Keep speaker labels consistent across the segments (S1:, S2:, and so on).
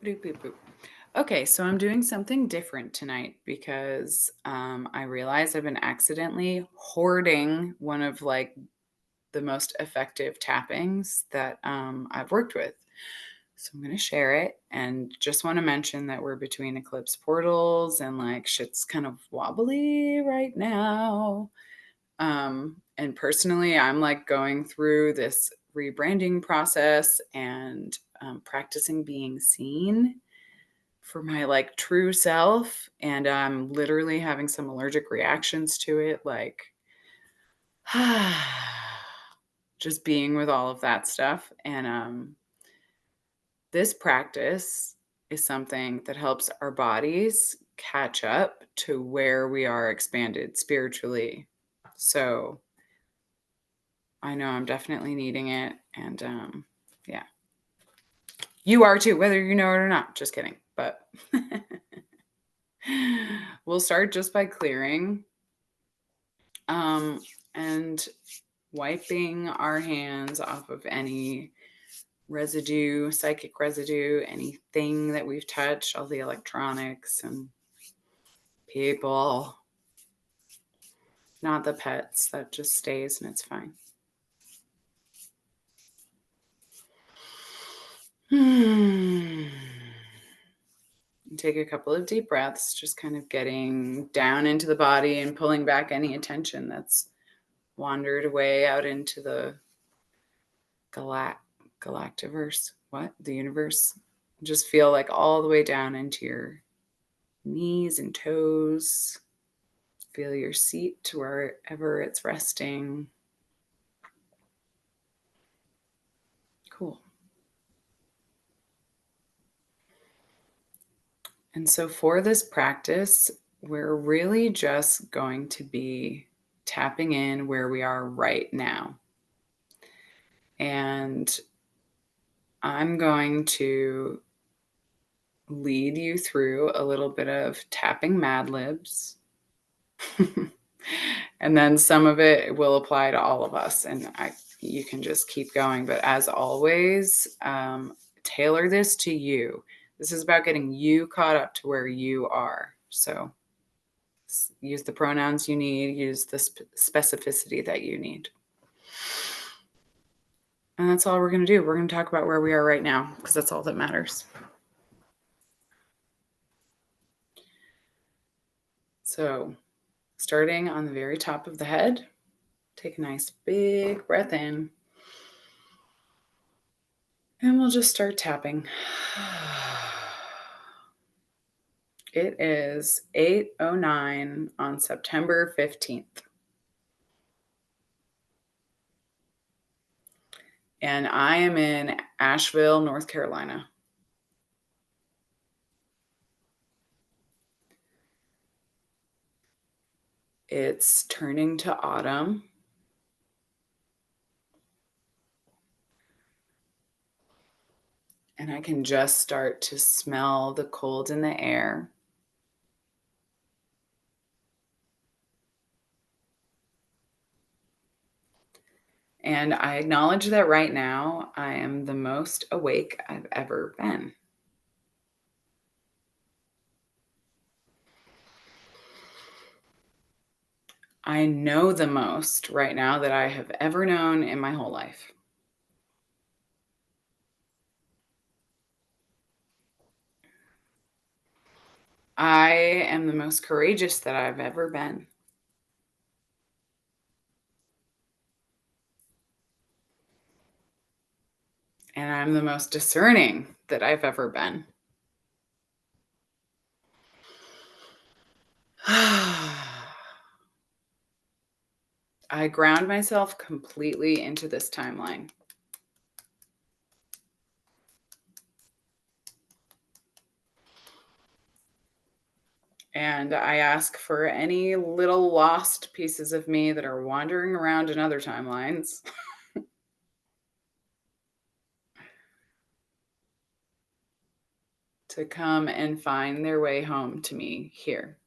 S1: Boop, boop, boop. Okay, so I'm doing something different tonight because I realize I've been accidentally hoarding one of the most effective tappings that I've worked with. So I'm going to share it and just want to mention that we're between eclipse portals and shit's kind of wobbly right now. And personally, I'm going through this rebranding process and practicing being seen for my true self, and I'm literally having some allergic reactions to it, just being with all of that stuff. And this practice is something that helps our bodies catch up to where we are expanded spiritually. So I know I'm definitely needing it, and yeah, you are too, whether you know it or not. Just kidding, but we'll start just by clearing um, and wiping our hands off of any residue, psychic residue, anything that we've touched, all the electronics and people, not the pets. That just stays and it's fine. Take a couple of deep breaths, just kind of getting down into the body and pulling back any attention that's wandered away out into the galactiverse. What? The universe. Just feel all the way down into your knees and toes. Feel your seat to wherever it's resting. Cool. And so for this practice, we're really just going to be tapping in where we are right now. And I'm going to lead you through a little bit of tapping Mad Libs. And then some of it will apply to all of us. And you can just keep going. But as always, tailor this to you. This is about getting you caught up to where you are. So use the pronouns you need, use the specificity that you need. And that's all we're going to do. We're going to talk about where we are right now because that's all that matters. So starting on the very top of the head, take a nice big breath in. And we'll just start tapping. It is 8:09 on September 15th. And I am in Asheville, North Carolina. It's turning to autumn. And I can just start to smell the cold in the air. And I acknowledge that right now I am the most awake I've ever been. I know the most right now that I have ever known in my whole life. I am the most courageous that I've ever been. And I'm the most discerning that I've ever been. I ground myself completely into this timeline. And I ask for any little lost pieces of me that are wandering around in other timelines to come and find their way home to me here.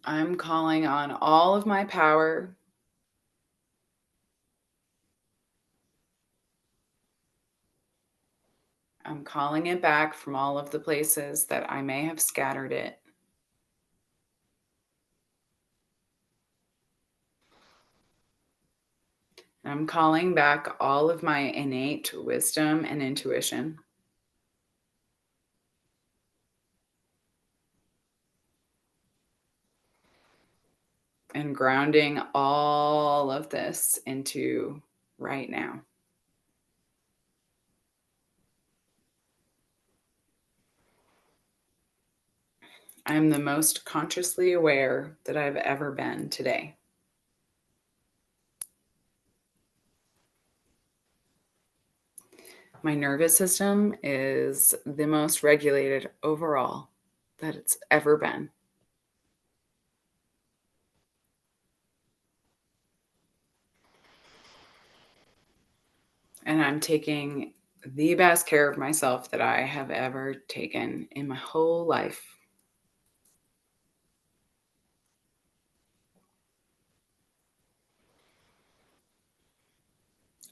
S1: I'm calling on all of my power. I'm calling it back from all of the places that I may have scattered it. I'm calling back all of my innate wisdom and intuition. And grounding all of this into right now. I'm the most consciously aware that I've ever been today. My nervous system is the most regulated overall that it's ever been. And I'm taking the best care of myself that I have ever taken in my whole life.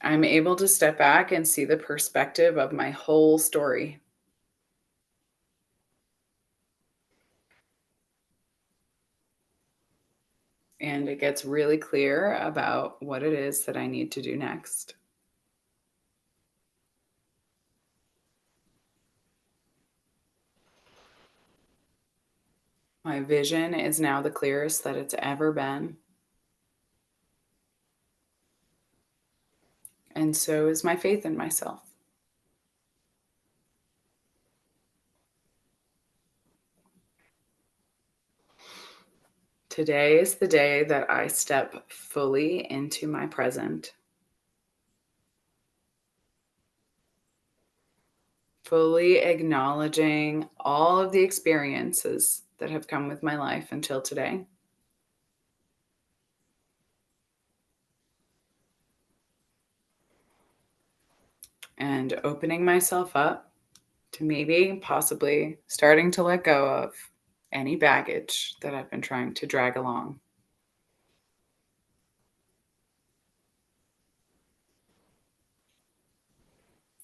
S1: I'm able to step back and see the perspective of my whole story. And it gets really clear about what it is that I need to do next. My vision is now the clearest that it's ever been. And so is my faith in myself. Today is the day that I step fully into my present, fully acknowledging all of the experiences that have come with my life until today. And opening myself up to maybe, possibly starting to let go of any baggage that I've been trying to drag along.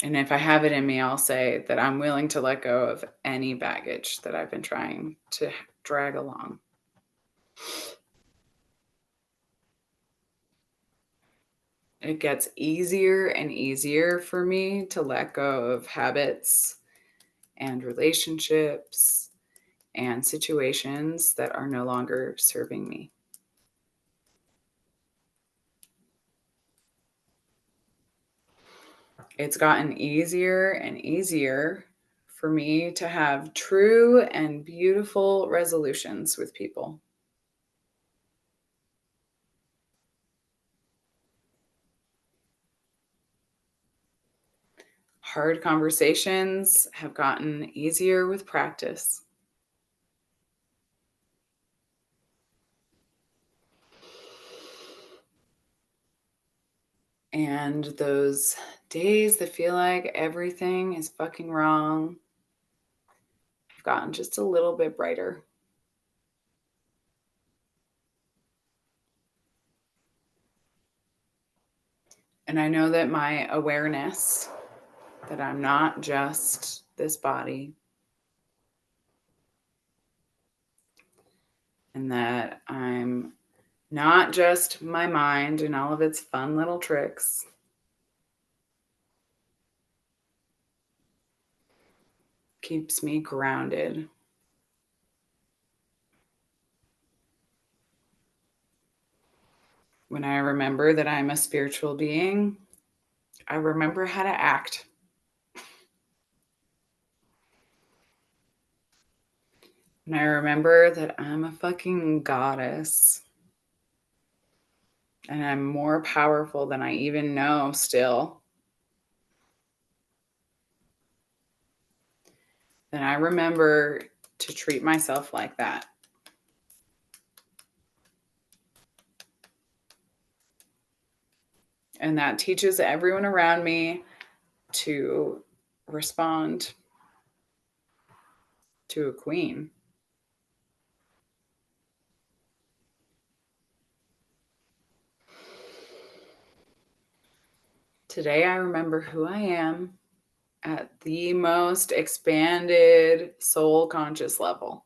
S1: And if I have it in me, I'll say that I'm willing to let go of any baggage that I've been trying to drag along. It gets easier and easier for me to let go of habits and relationships and situations that are no longer serving me. It's gotten easier and easier for me to have true and beautiful resolutions with people. Hard conversations have gotten easier with practice. And those days that feel like everything is fucking wrong have gotten just a little bit brighter. And I know that my awareness that I'm not just this body and that I'm not just my mind and all of its fun little tricks keeps me grounded. When I remember that I'm a spiritual being, I remember how to act. And I remember that I'm a fucking goddess and I'm more powerful than I even know still. And I remember to treat myself like that. And that teaches everyone around me to respond to a queen. Today, I remember who I am at the most expanded soul conscious level.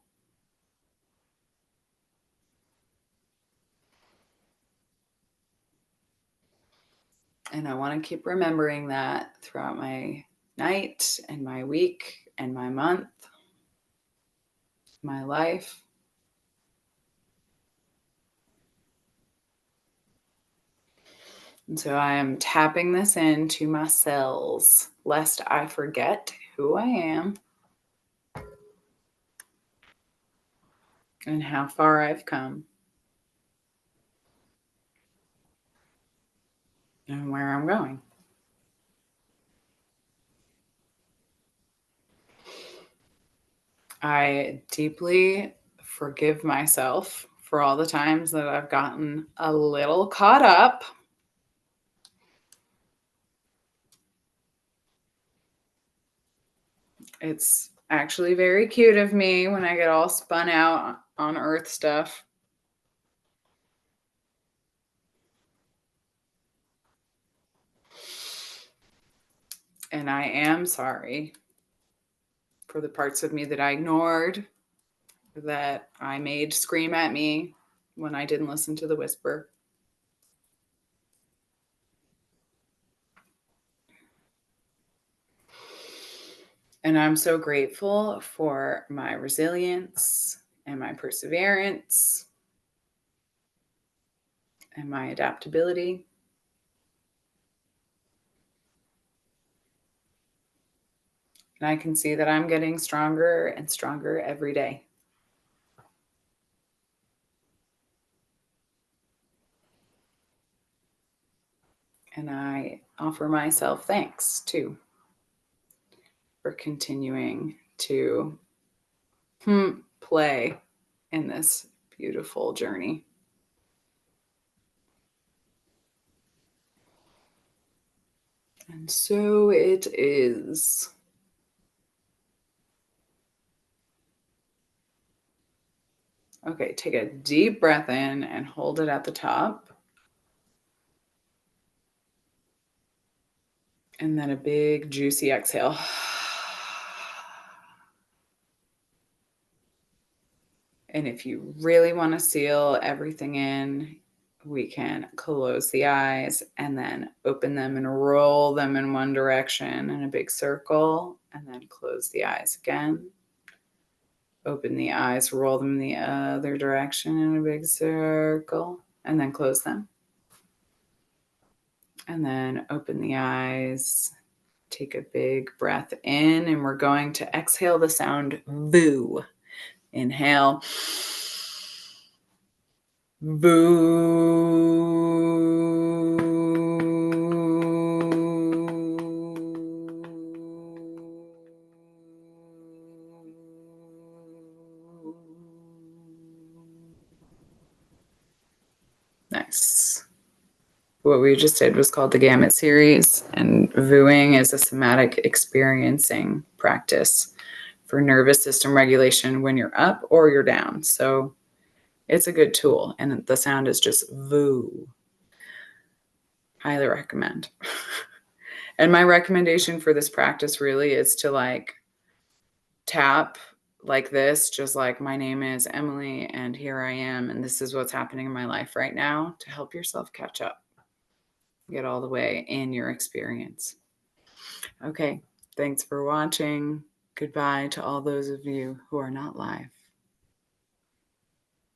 S1: And I want to keep remembering that throughout my night and my week and my month, my life. And so I am tapping this into my cells lest I forget who I am and how far I've come and where I'm going. I deeply forgive myself for all the times that I've gotten a little caught up. It's actually very cute of me when I get all spun out on earth stuff. And I am sorry for the parts of me that I ignored, that I made scream at me when I didn't listen to the whisper. And I'm so grateful for my resilience and my perseverance and my adaptability. And I can see that I'm getting stronger and stronger every day. And I offer myself thanks too for continuing to play in this beautiful journey. And so it is. Okay, take a deep breath in and hold it at the top. And then a big, juicy exhale. And if you really want to seal everything in, we can close the eyes and then open them and roll them in one direction in a big circle, and then close the eyes again. Open the eyes, roll them in the other direction in a big circle, and then close them. And then open the eyes. Take a big breath in, and we're going to exhale the sound VOO. Inhale. Nice. What we just did was called the Gamut series, and VOOing is a somatic experiencing practice for nervous system regulation when you're up or you're down. So it's a good tool, and the sound is just VOO. Highly recommend. And my recommendation for this practice really is to tap like this, just like my name is Emily and here I am, and this is what's happening in my life right now, to help yourself catch up, get all the way in your experience. Okay, thanks for watching. Goodbye to all those of you who are not live.